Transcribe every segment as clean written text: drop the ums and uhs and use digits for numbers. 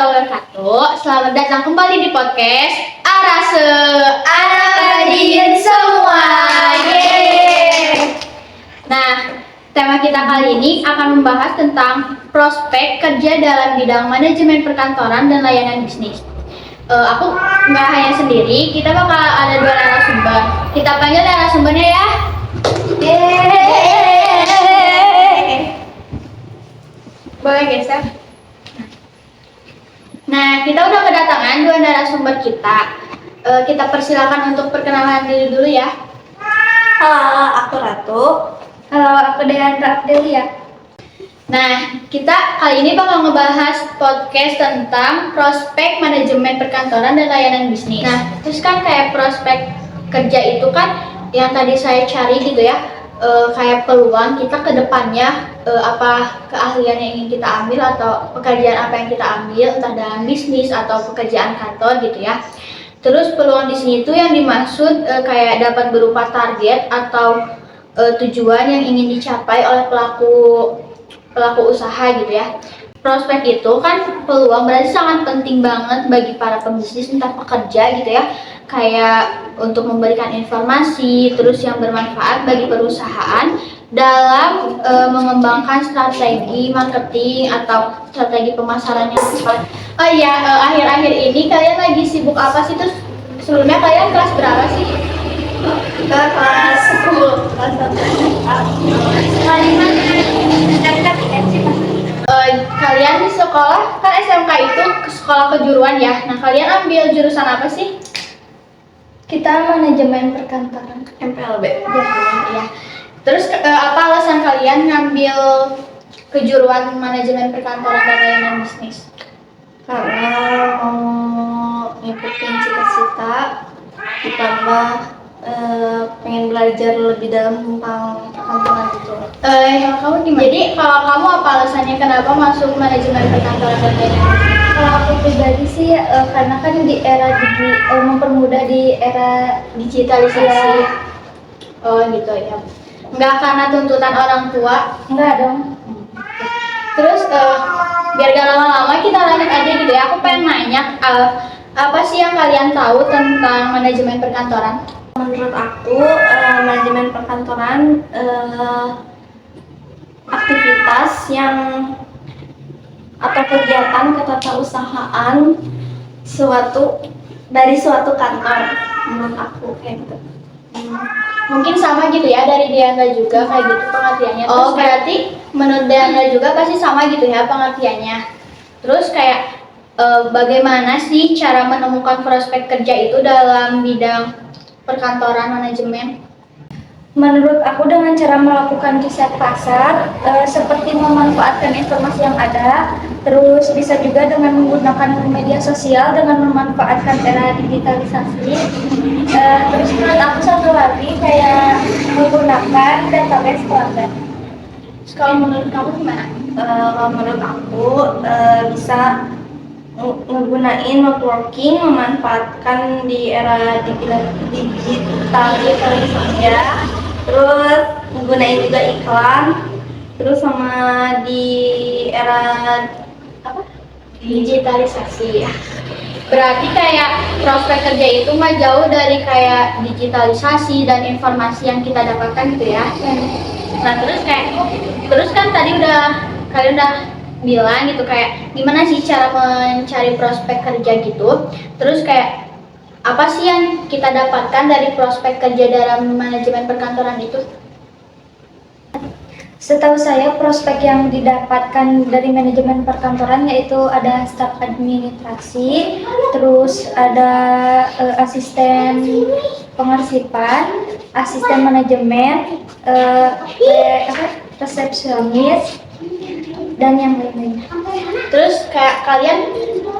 warahmatullahi wabarakatuh. Selamat datang kembali di podcast Arase Anak Rajin Semua. Yeay. Nah, tema kita kali ini akan membahas tentang prospek kerja dalam bidang manajemen perkantoran dan layanan bisnis. Aku nggak hanya sendiri, kita bakal ada dua narasumber. Kita panggil narasumbernya ya. Yeay. Boleh geser. Nah, kita udah kedatangan dua narasumber kita. Kita persilakan untuk perkenalan diri dulu ya. Halo, aku Ratu. Halo, aku Deandra Abdelia. Nah, kita kali ini bakal ngebahas podcast tentang prospek manajemen perkantoran dan layanan bisnis. Nah, terus kan kayak prospek kerja itu kan yang tadi saya cari gitu ya, kayak peluang kita ke depannya, apa keahlian yang ingin kita ambil atau pekerjaan apa yang kita ambil, entah dalam bisnis atau pekerjaan kantor gitu ya. Terus peluang di sini tuh yang dimaksud kayak dapat berupa target atau tujuan yang ingin dicapai oleh pelaku usaha gitu ya. Prospek itu kan peluang berarti sangat penting banget bagi para pembisnis entah pekerja gitu ya, kayak untuk memberikan informasi terus yang bermanfaat bagi perusahaan dalam mengembangkan strategi marketing atau strategi pemasaran yang tepat. Oh iya, akhir-akhir ini kalian lagi sibuk apa sih? Terus sebelumnya kalian kelas berapa sih? Kelas 10. Kelas 1. Kalian di sekolah kan SMK itu sekolah kejuruan ya. Nah, kalian ambil jurusan apa sih? Kita manajemen perkantoran. MPLB. Ya. Terus apa alasan kalian ngambil kejuruan manajemen perkantoran dan layanan bisnis? Karena mau ngikutin cita-cita, ditambah pengen belajar lebih dalam tentang perkantoran itu. Kamu gimana? Jadi kalau kamu apa alasannya kenapa masuk manajemen perkantoran dan layanan bisnis? Kalau aku pribadi sih karena kan di era mempermudah di era Digitalisasi. Oh gitu ya. Nggak karena tuntutan orang tua. enggak dong. Terus biar gak lama-lama kita lanjut aja gitu ya. Aku pengen nanya apa sih yang kalian tahu tentang manajemen perkantoran? Menurut aku, manajemen perkantoran aktivitas yang atau kegiatan ketatarusahaan dari suatu kantor. Menurut aku kayak gitu. Mungkin sama gitu ya dari Diandra juga kayak gitu pengertiannya. Terus Oh, berarti menurut Diandra juga pasti sama gitu ya pengertiannya. Terus kayak bagaimana sih cara menemukan prospek kerja itu dalam bidang perkantoran manajemen? Menurut aku dengan cara melakukan riset pasar, seperti memanfaatkan informasi yang ada, terus bisa juga dengan menggunakan media sosial dengan memanfaatkan era digitalisasi. Terus menurut aku satu lagi kayak menggunakan database pelanggan. Kalau menurut kamu gimana? Kalau menurut aku bisa menggunain networking, memanfaatkan di era digitalisasi ya. Terus menggunain juga iklan, terus sama di era Digitalisasi ya. Berarti kayak prospek kerja itu mah jauh dari kayak digitalisasi dan informasi yang kita dapatkan gitu ya. Nah, terus kan tadi kalian udah bilang gitu kayak gimana sih cara mencari prospek kerja gitu. Terus kayak apa sih yang kita dapatkan dari prospek kerja dalam manajemen perkantoran itu? Setahu saya prospek yang didapatkan dari manajemen perkantoran yaitu ada staf administrasi, terus ada asisten pengarsipan, asisten manajemen, resepsionis, dan yang lain-lainnya. Terus kayak kalian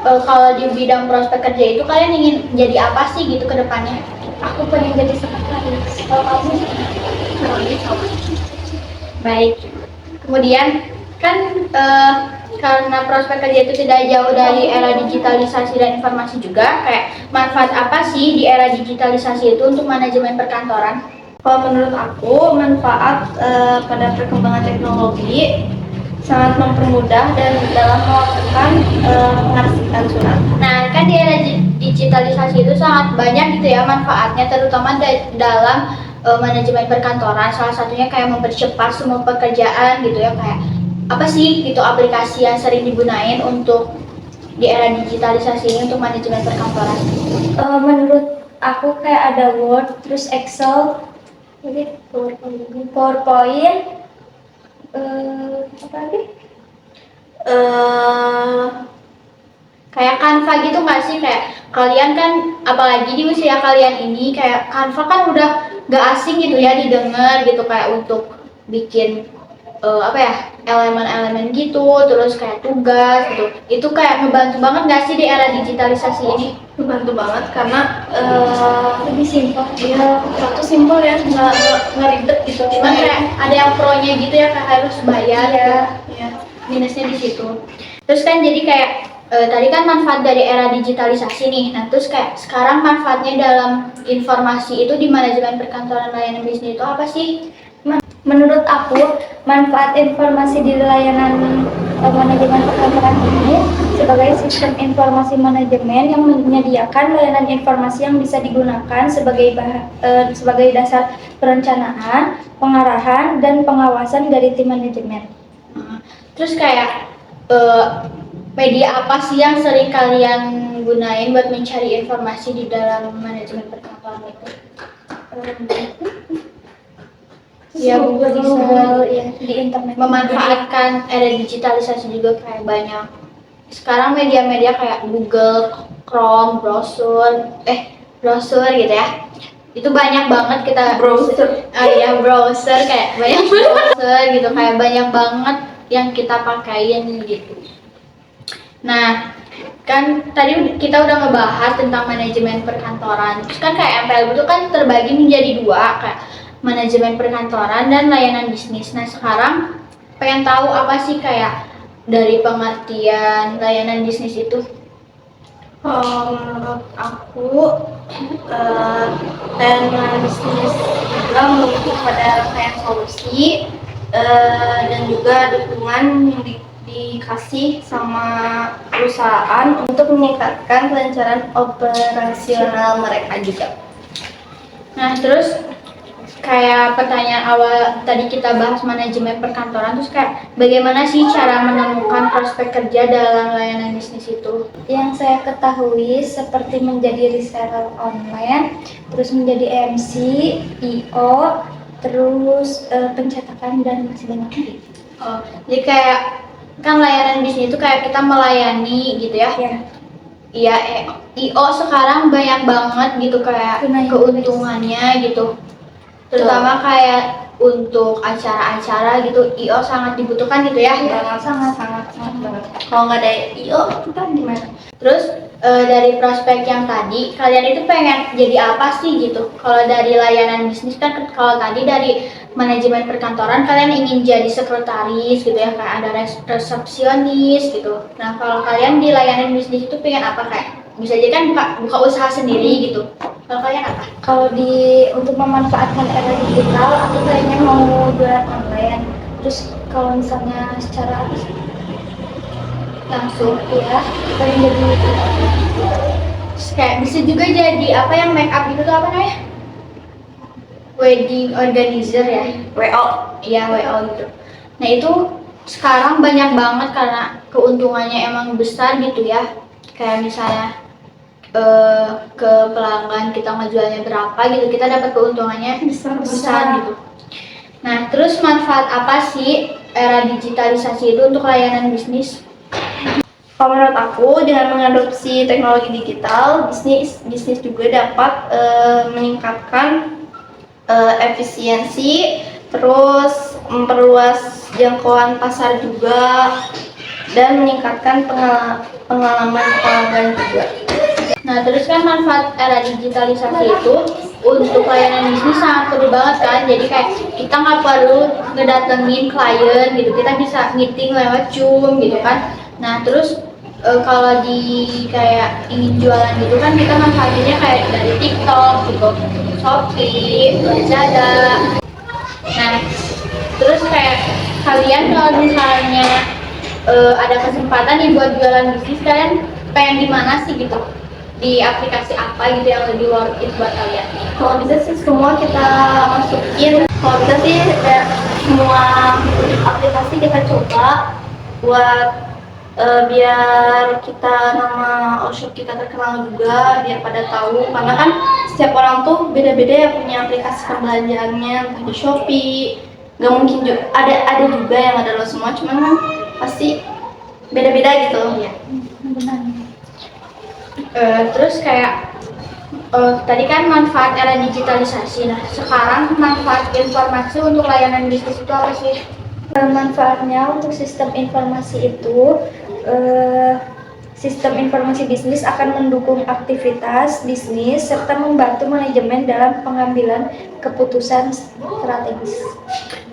kalau di bidang prospek kerja itu kalian ingin jadi apa sih gitu ke depannya? Aku pengen jadi sekretaris. Kalau kamu? Baik. Kemudian kan karena prospek kerja itu tidak jauh dari era digitalisasi dan informasi juga, kayak manfaat apa sih di era digitalisasi itu untuk manajemen perkantoran? Kalau menurut aku manfaat pada perkembangan teknologi sangat mempermudah dan dalam melakukan pengarsipan surat. Nah, kan di era digitalisasi itu sangat banyak gitu ya manfaatnya, terutama dalam manajemen perkantoran. Salah satunya kayak mempercepat semua pekerjaan gitu ya, kayak apa sih gitu aplikasi yang sering digunain untuk di era digitalisasi ini untuk manajemen perkantoran. Menurut aku kayak ada Word, terus Excel, jadi PowerPoint, apa lagi? Kayak Canva gitu nggak sih? Kayak kalian kan, apalagi di usia kalian ini, kayak Canva kan udah nggak asing gitu ya didengar gitu, kayak untuk bikin apa ya, elemen-elemen gitu, terus kayak tugas gitu. Itu kayak ngebantu banget nggak sih di era digitalisasi ini? Membantu banget karena Lebih simpel. dia satu simpel ya, nggak ribet gitu. Cuman kayak ada yang pro-nya gitu ya, kayak harus bayar. Iya. Ya, minusnya di situ. Terus kan jadi kayak tadi kan manfaat dari era digitalisasi nih. Nah, terus kayak sekarang manfaatnya dalam informasi itu di manajemen perkantoran layanan bisnis itu apa sih? Menurut aku, manfaat informasi di layanan manajemen perkantoran ini sebagai sistem informasi manajemen yang menyediakan layanan informasi yang bisa digunakan sebagai dasar perencanaan, pengarahan, dan pengawasan dari tim manajemen. Terus kayak media apa sih yang sering kalian gunain buat mencari informasi di dalam manajemen perkantoran itu? Ya, Google, ya, di internet. Memanfaatkan era digitalisasi juga kayak banyak. Sekarang media-media kayak Google, Chrome, browser gitu ya. Itu banyak banget kita Browser. browser kayak banyak browser gitu, kayak banyak banget yang kita pakein gitu. Nah, kan tadi kita udah ngebahas tentang manajemen perkantoran. Terus kan kayak MPL itu kan terbagi menjadi dua, kayak manajemen perkantoran dan layanan bisnis. Nah, sekarang pengen tahu apa sih kayak dari pengertian layanan bisnis itu? Menurut aku layanan bisnis juga memiliki pada kayak solusi dan juga dukungan yang dikasih sama perusahaan untuk meningkatkan kelancaran operasional mereka juga. Nah, terus kayak pertanyaan awal tadi kita bahas manajemen perkantoran, terus kayak bagaimana sih cara menemukan prospek kerja dalam layanan bisnis itu? Yang saya ketahui seperti menjadi reseller online, terus menjadi MC, IO, terus pencetakan dan masih banyak lagi. Oh, jadi kayak kan layanan bisnis itu kayak kita melayani gitu ya? Ya. Iya, IO sekarang banyak banget gitu kayak Lumayan. keuntungannya gitu. Terutama kayak untuk acara-acara gitu, IO sangat dibutuhkan gitu ya? Sangat banget. Kalau nggak ada IO kita gimana? Terus dari prospek yang tadi, kalian itu pengen jadi apa sih gitu? Kalau dari layanan bisnis kan, kalau tadi dari manajemen perkantoran kalian ingin jadi sekretaris gitu ya, kayak ada resepsionis gitu. Nah, kalau kalian di layanan bisnis itu pengen apa, kayak bisa jadi kan buka usaha sendiri gitu. Kalau kalian apa? Kalau untuk memanfaatkan era digital, aku kayaknya mau jualan online. Terus kalau misalnya secara langsung, ya, pengen jadi Terus kayak bisa juga jadi apa yang make up itu tuh apa namanya? Wedding organizer ya? WO. Iya, WO gitu. Nah, itu sekarang banyak banget karena keuntungannya emang besar gitu ya. Kayak misalnya ke pelanggan kita ngejualnya berapa gitu, kita dapat keuntungannya besar gitu. Nah, terus manfaat apa sih era digitalisasi itu untuk layanan bisnis? Kalau menurut aku, dengan mengadopsi teknologi digital, bisnis juga dapat meningkatkan efisiensi, terus memperluas jangkauan pasar juga, dan meningkatkan pengalaman pelanggan juga. Nah, terus kan manfaat era digitalisasi itu untuk layanan bisnis sangat perlu banget kan. Jadi kayak kita nggak perlu ngedatengin klien gitu, kita bisa meeting lewat Zoom gitu kan. Nah, terus kalau di kayak ingin jualan gitu kan, kita manfaatinnya kayak dari TikTok gitu, Shopee, Lazada. Nah, Terus kayak kalian kalau misalnya ada kesempatan nih buat jualan bisnis, kalian pengen di mana sih gitu? Di aplikasi apa gitu yang lebih worth it buat kalian? Kalau bisa sih semua kita masukin. Kalau bisa sih kayak semua aplikasi kita coba buat biar kita nama workshop kita terkenal juga, biar pada tahu. Karena kan setiap orang tuh beda-beda ya punya aplikasi pembelanjaannya, entah di Shopee. Gak mungkin juga ada juga yang ada lo semua, cuman kan pasti beda-beda gitu. Iya, benar. Terus kayak tadi kan manfaat era digitalisasi. Nah, sekarang manfaat informasi untuk layanan bisnis itu apa sih? Manfaatnya untuk sistem informasi itu, sistem informasi bisnis akan mendukung aktivitas bisnis serta membantu manajemen dalam pengambilan keputusan strategis.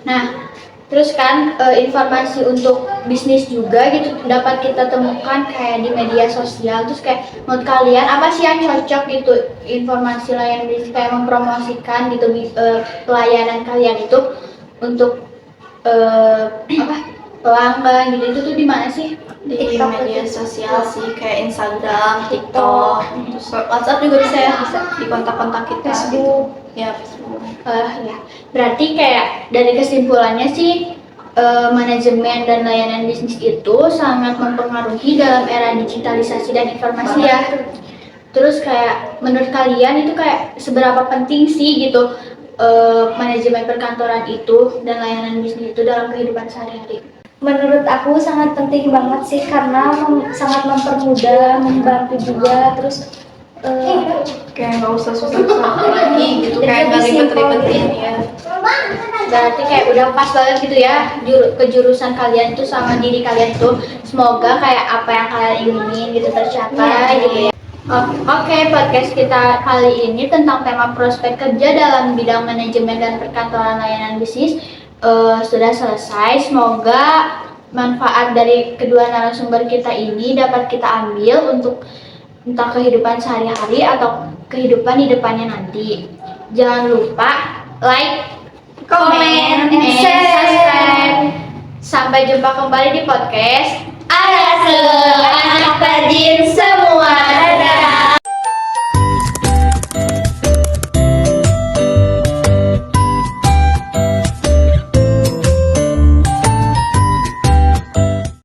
Nah, terus kan informasi untuk bisnis juga gitu dapat kita temukan kayak di media sosial. Terus kayak menurut kalian apa sih yang cocok gitu informasi layanan bisnis kayak mempromosikan gitu pelayanan kalian itu untuk pelanggan gitu, itu tuh di mana sih? Di media sosial sih, kayak Instagram, TikTok, terus WhatsApp juga bisa ya, bisa di kontak-kontak kita. Facebook. Ya, Facebook. Ya, berarti kayak dari kesimpulannya sih manajemen dan layanan bisnis itu sangat mempengaruhi dalam era digitalisasi dan informasi ya. Terus kayak menurut kalian itu kayak seberapa penting sih gitu manajemen perkantoran itu dan layanan bisnis itu dalam kehidupan sehari-hari? Menurut aku sangat penting banget sih karena sangat mempermudah, membantu juga, terus Kayak nggak usah susah-susah lagi gitu, kayak nggak ribet-ribetin ya. Berarti kayak udah pas banget gitu ya kejurusan kalian tuh sama diri kalian tuh. Semoga kayak apa yang kalian inginin gitu tercapai gitu ya. Oke, podcast kita kali ini tentang tema prospek kerja dalam bidang manajemen dan perkantoran layanan bisnis sudah selesai. Semoga manfaat dari kedua narasumber kita ini dapat kita ambil untuk entah kehidupan sehari-hari atau kehidupan di depannya nanti. Jangan lupa like, Comment, and subscribe. Sampai jumpa kembali di podcast Arase Anak Rajin Semua.